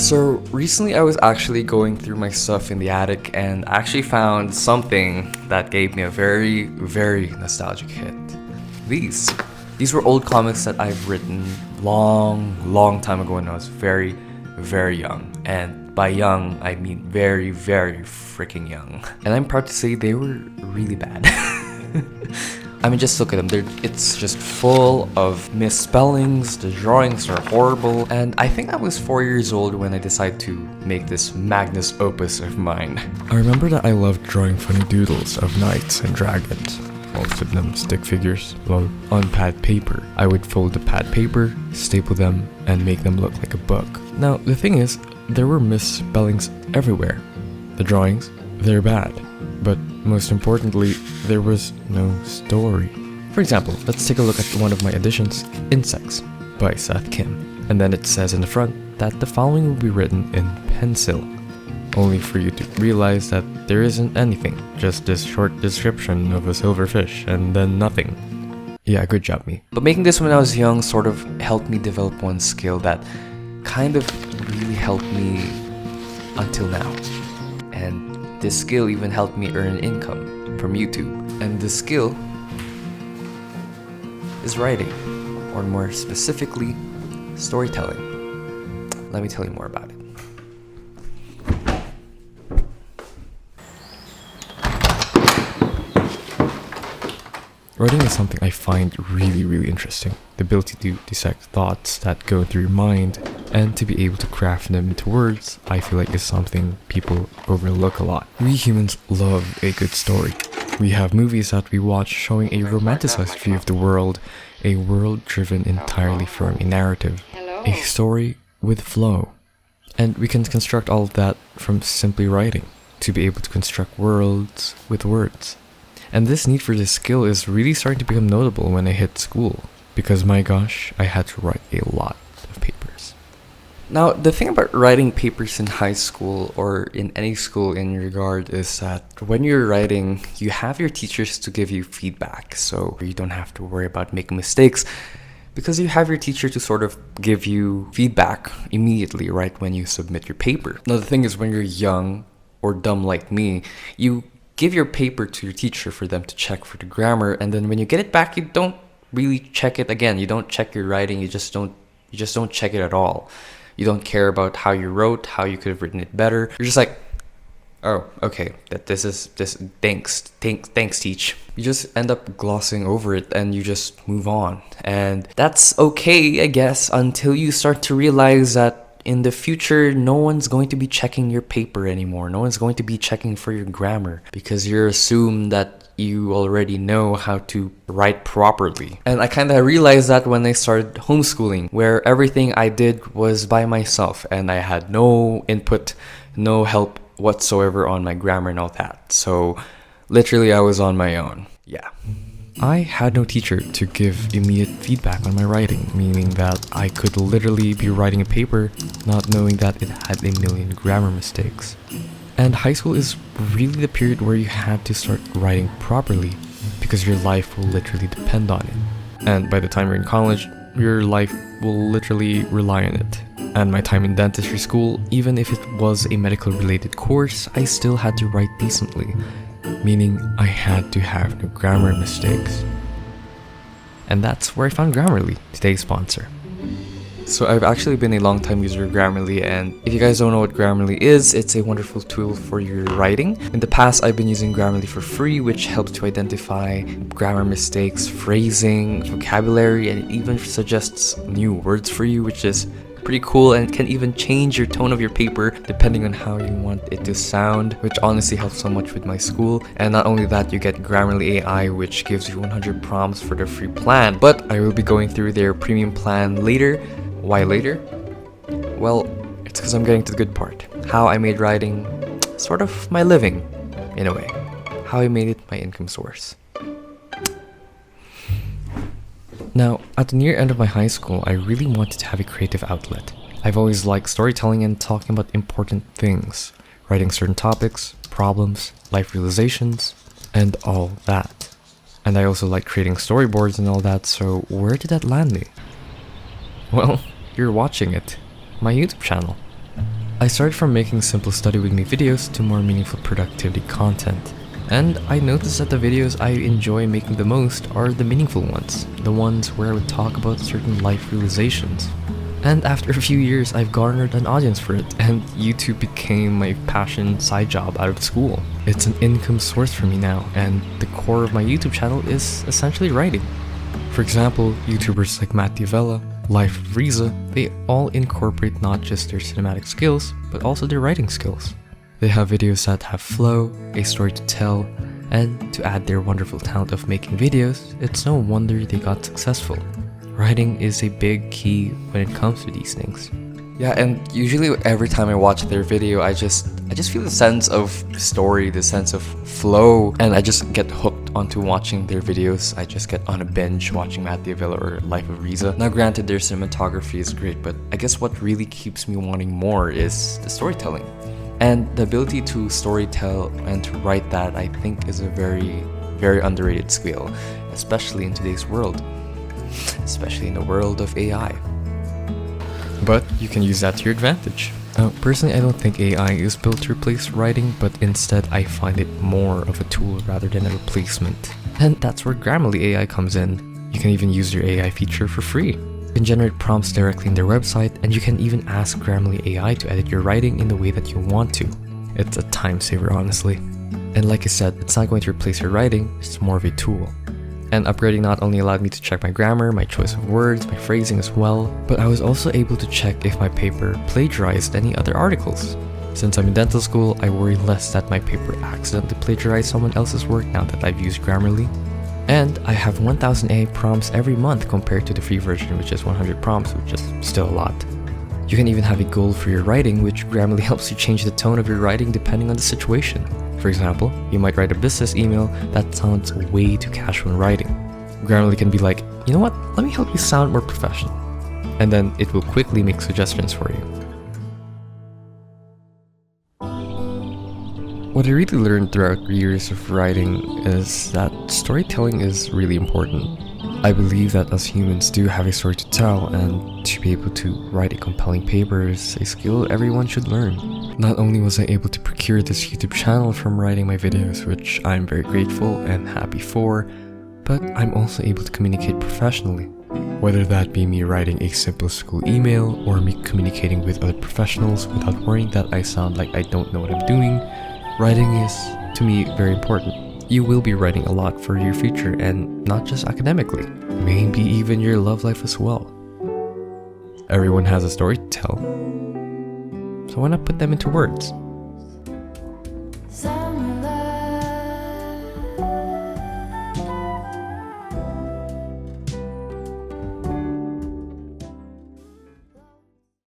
So recently I was actually going through my stuff in the attic and I actually found something that gave me a very, very nostalgic hit. These were old comics that I've written long time ago when I was very, very young. And by young, I mean very, very freaking young. And I'm proud to say they were really bad. I mean, just look at them. It's just full of misspellings. The drawings are horrible. And I think I was 4 years old when I decided to make this magnus opus of mine. I remember that I loved drawing funny doodles of knights and dragons. Most of them stick figures, on pad paper. I would fold the pad paper, staple them, and make them look like a book. Now, the thing is, there were misspellings everywhere. The drawings, they're bad. But most importantly, there was no story. For example, let's take a look at one of my editions, Insects, by Seth Kim. And then it says in the front that the following will be written in pencil. Only for you to realize that there isn't anything, just this short description of a silverfish and then nothing. Yeah, good job me. But making this when I was young sort of helped me develop one skill that kind of really helped me until now. And this skill even helped me earn income from YouTube. And this skill is writing, or more specifically, storytelling. Let me tell you more about it. Writing is something I find really interesting. The ability to dissect thoughts that go through your mind and to be able to craft them into words, I feel like is something people overlook a lot. We humans love a good story. We have movies that we watch showing a romanticized view of the world, a world driven entirely from a narrative, a story with flow. And we can construct all of that from simply writing, to be able to construct worlds with words. And this need for this skill is really starting to become notable when I hit school, because my gosh, I had to write a lot of papers. Now, the thing about writing papers in high school or in any school in regard is that when you're writing, you have your teachers to give you feedback, so you don't have to worry about making mistakes because you have your teacher to sort of give you feedback immediately right when you submit your paper. Now, the thing is, when you're young or dumb like me, you give your paper to your teacher for them to check for the grammar, and then when you get it back, you don't really check it again. You don't check your writing. You just don't check it at all. You don't care about how you wrote, how you could have written it better. You're just like, oh, okay, thanks, teach. You just end up glossing over it and you just move on. And that's okay, I guess, until you start to realize that in the future, no one's going to be checking your paper anymore. No one's going to be checking for your grammar because you're assumed that you already know how to write properly. And I kind of realized that when I started homeschooling, where everything I did was by myself and I had no input, no help whatsoever on my grammar and all that. So literally I was on my own. Yeah. I had no teacher to give immediate feedback on my writing, meaning that I could literally be writing a paper not knowing that it had a million grammar mistakes. And high school is really the period where you have to start writing properly because your life will literally depend on it. And by the time you're in college, your life will literally rely on it. And my time in dentistry school, even if it was a medical related course, I still had to write decently. Meaning I had to have no grammar mistakes. And that's where I found Grammarly, today's sponsor. So I've actually been a long-time user of Grammarly, and if you guys don't know what Grammarly is, it's a wonderful tool for your writing. In the past, I've been using Grammarly for free, which helps to identify grammar mistakes, phrasing, vocabulary, and it even suggests new words for you, which is pretty cool, and it can even change your tone of your paper depending on how you want it to sound, which honestly helps so much with my school. And not only that, you get Grammarly AI, which gives you 100 prompts for their free plan, but I will be going through their premium plan later. Why later? Well, it's because I'm getting to the good part. How I made writing sort of my living, in a way. How I made it my income source. Now, at the near end of my high school, I really wanted to have a creative outlet. I've always liked storytelling and talking about important things, writing certain topics, problems, life realizations, and all that. And I also like creating storyboards and all that, so where did that land me? Well, you're watching it. My YouTube channel. I started from making simple study with me videos to more meaningful productivity content. And I noticed that the videos I enjoy making the most are the meaningful ones, the ones where I would talk about certain life realizations. And after a few years, I've garnered an audience for it, and YouTube became my passion side job out of school. It's an income source for me now, and the core of my YouTube channel is essentially writing. For example, YouTubers like Matt D'Avella, Life of Riza, they all incorporate not just their cinematic skills, but also their writing skills. They have videos that have flow, a story to tell, and to add their wonderful talent of making videos, it's no wonder they got successful. Writing is a big key when it comes to these things. Yeah, and usually every time I watch their video, I just feel the sense of story, the sense of flow, and I just get hooked onto watching their videos. I just get on a binge watching Matt D'Avella or Life of Riza. Now granted, their cinematography is great, but I guess what really keeps me wanting more is the storytelling. And the ability to storytell and to write that, I think, is a very, very underrated skill, especially in today's world. Especially in the world of AI. But you can use that to your advantage. Now, personally, I don't think AI is built to replace writing, but instead I find it more of a tool rather than a replacement. And that's where Grammarly AI comes in. You can even use their AI feature for free. You can generate prompts directly in their website, and you can even ask Grammarly AI to edit your writing in the way that you want to. It's a time saver, honestly. And like I said, it's not going to replace your writing, it's more of a tool. And upgrading not only allowed me to check my grammar, my choice of words, my phrasing as well, but I was also able to check if my paper plagiarized any other articles. Since I'm in dental school, I worry less that my paper accidentally plagiarized someone else's work now that I've used Grammarly. And I have 1000 AI prompts every month compared to the free version, which is 100 prompts, which is still a lot. You can even have a goal for your writing, which Grammarly helps you change the tone of your writing depending on the situation. For example, you might write a business email that sounds way too casual in writing. Grammarly can be like, you know what, let me help you sound more professional. And then it will quickly make suggestions for you. What I really learned throughout years of writing is that storytelling is really important. I believe that us humans do have a story to tell, and to be able to write a compelling paper is a skill everyone should learn. Not only was I able to procure this YouTube channel from writing my videos, which I'm very grateful and happy for, but I'm also able to communicate professionally. Whether that be me writing a simple school email or me communicating with other professionals without worrying that I sound like I don't know what I'm doing, writing is, to me, very important. You will be writing a lot for your future, and not just academically, maybe even your love life as well. Everyone has a story to tell, so why not put them into words?